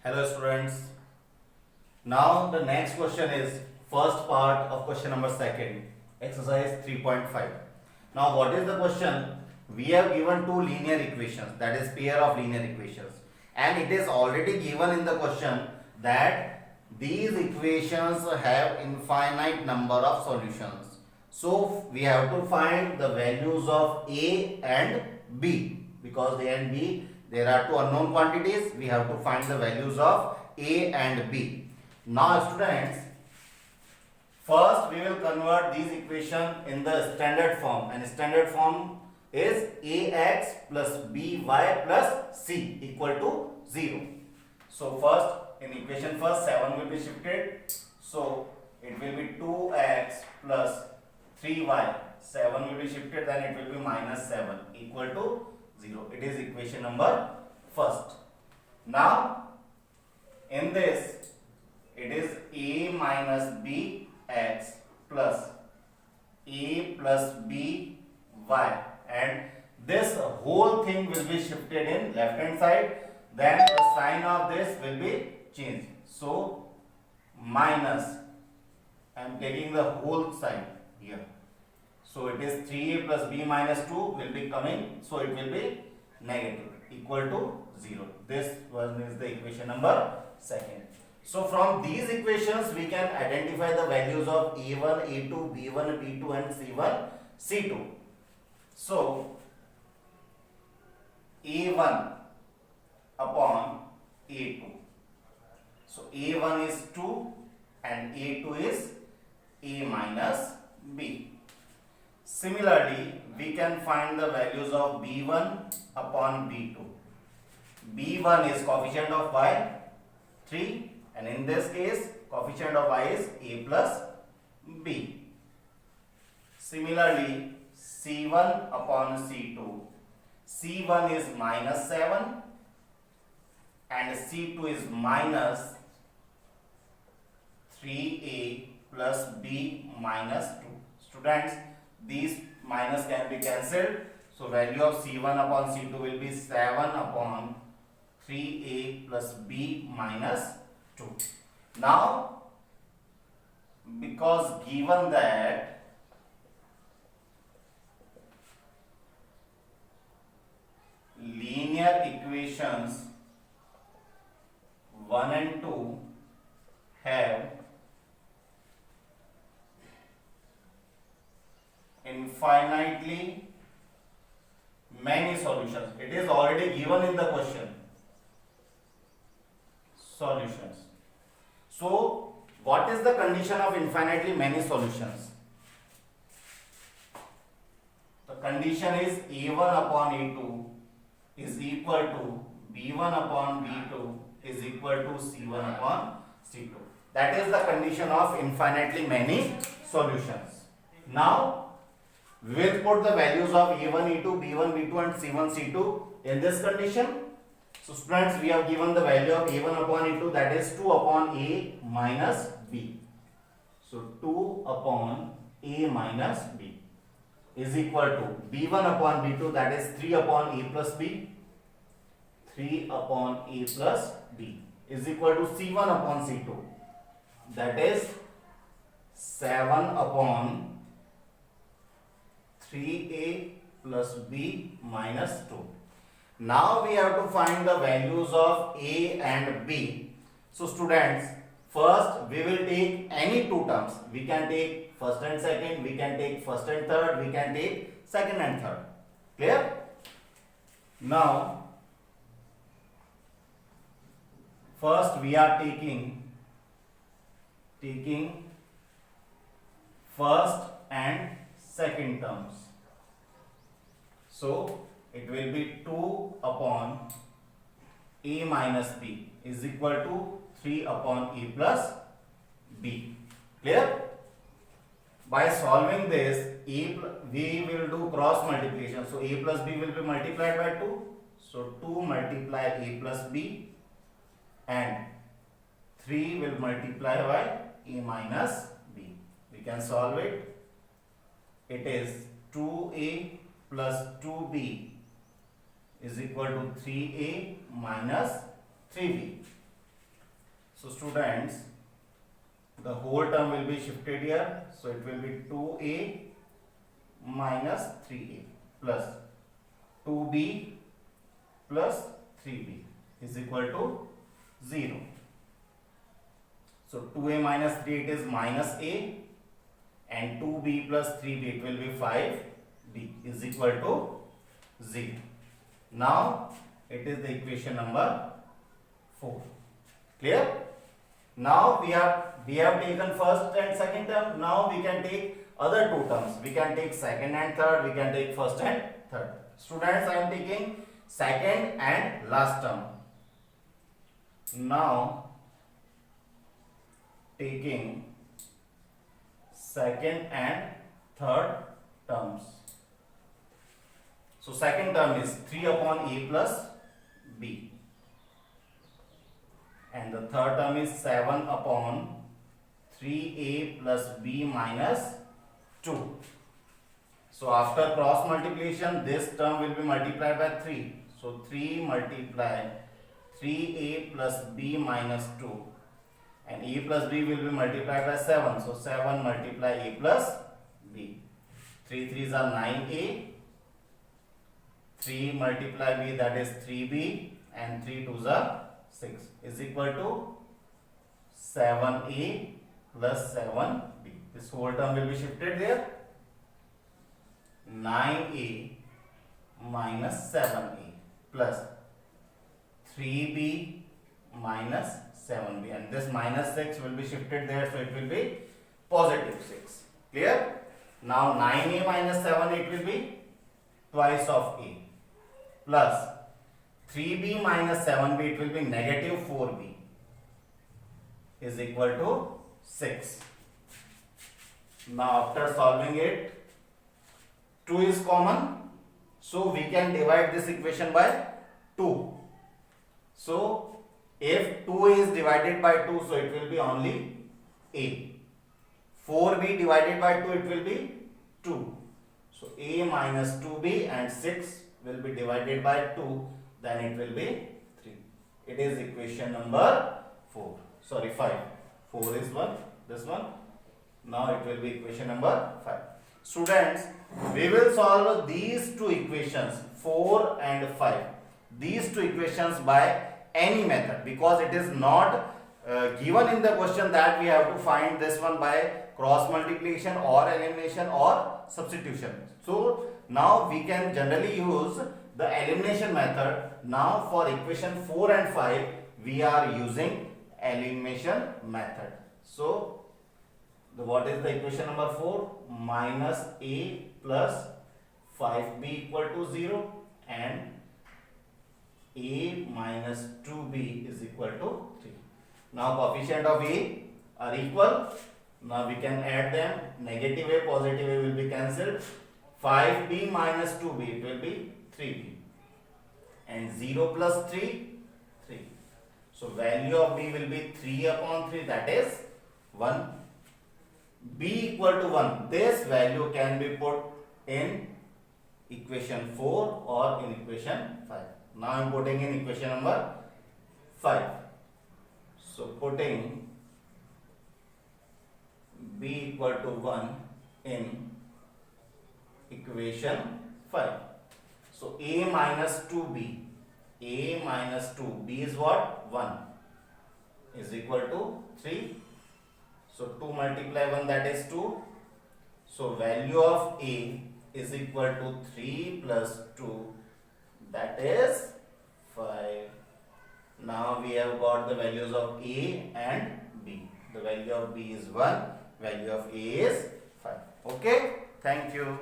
Hello students. Now the next question is first part of question number second, exercise 3.5. Now what is the question? We have given two linear equations, that is pair of linear equations, and it is already given in the question that these equations have infinite number of solutions. So we have to find the values of A and B, because A and B, there are two unknown quantities. We have to find the values of A and B. Now students, first we will convert these equation in the standard form, and standard form is ax plus by plus c equal to 0. So first in equation first 7 will be shifted, so it will be 2x plus 3y, 7 will be shifted, then it will be minus 7 equal to 0. It is equation number first. Now in this it is a minus b x plus a plus b y, and this whole thing will be shifted in left hand side, then the sign of this will be changed. So minus, I am taking the whole sign here. So it is 3a plus b minus 2 will be coming, so it will be negative equal to 0. This one is the equation number second. So from these equations we can identify the values of a1, a2, b1, b2 and c1, c2. So a1 upon a2. So a1 is 2 and a2 is a minus b. Similarly, we can find the values of b1 upon b2. b1 is coefficient of y 3, and in this case coefficient of y is a plus b. Similarly, c1 upon c2. c1 is minus 7 and c2 is minus 3a plus b minus 2. Students, these minus can be cancelled, so value of c1 upon c2 will be 7 upon 3a plus b minus 2. Now because given that linear equations 1 and 2 have infinitely many solutions. It is already given in the question. Solutions. So what is the condition of infinitely many solutions? The condition is a1 upon a2 is equal to b1 upon b2 is equal to c1 upon c2. That is the condition of infinitely many solutions. Now we will put the values of a1, a2, b1, b2 and c1, c2 in this condition. So students, we have given the value of a1 upon a2, that is 2 upon a minus b. So 2 upon a minus b is equal to b1 upon b2, that is 3 upon a plus b. 3 upon a plus b is equal to c1 upon c2, that is 7 upon 3a plus b minus 2. Now we have to find the values of a and b. So students, first we will take any two terms. We can take first and second, we can take first and third, we can take second and third. Clear? Now first we are taking first and second terms. So it will be 2 upon a minus b is equal to 3 upon a plus b. Clear? By solving this, we will do cross multiplication. So a plus b will be multiplied by 2. So 2 multiply a plus b and 3 will multiply by a minus b. We can solve it. It is 2a plus 2b is equal to 3a minus 3b. So students, the whole term will be shifted here. So it will be 2a minus 3a plus 2b plus 3b is equal to 0. So 2a minus 3 it is minus a, and 2b plus 3b it will be 5b is equal to 0. Now it is the equation number 4. Clear? Now we have taken first and second term. Now we can take other two terms. We can take second and third. We can take first and third. Students, I am taking second and last term. Now taking second and third terms. So second term is 3 upon a plus b, and the third term is 7 upon 3a plus b minus 2. So after cross multiplication, this term will be multiplied by 3. So 3 multiply 3a plus b minus 2, and a plus b will be multiplied by 7. So 7 multiply a plus b. 3 3s are 9a. 3 multiply b, that is 3b, and 3 2s are 6 is equal to 7a plus 7b. This whole term will be shifted there. 9a minus 7a plus 3b minus 7b, and this minus 6 will be shifted there, so it will be positive 6. Clear? Now 9a minus 7 it will be twice of a, plus 3b minus 7b it will be negative 4b is equal to 6. Now after solving it, 2 is common, so we can divide this equation by 2. So if 2 is divided by 2, so it will be only a. 4b divided by 2, it will be 2. So a minus 2b, and 6 will be divided by 2, then it will be 3. It is equation number 4. Sorry, 5. 4 is one, this one. Now it will be equation number 5. Students, we will solve these two equations, 4 and 5. These two equations by any method, because it is not given in the question that we have to find this one by cross multiplication or elimination or substitution. So now we can generally use the elimination method. Now for equation 4 and 5 we are using elimination method. So what is the equation number 4? Minus a plus 5b equal to 0, and a minus 2b is equal to 3. Now coefficient of a are equal. Now we can add them. Negative a, positive a will be cancelled. 5b minus 2b, it will be 3b. And 0 plus 3, 3. So value of b will be 3 upon 3, that is 1. b equal to 1. This value can be put in equation 4 or in equation 5. Now I am putting in equation number 5. So putting b equal to 1 in equation 5. So a minus 2b, a minus 2, b is what? 1 is equal to 3. So 2 multiply 1, that is 2. So value of a is equal to 3 plus 2, that is 5. Now we have got the values of a and b. The value of b is 1, value of a is 5. Okay, thank you.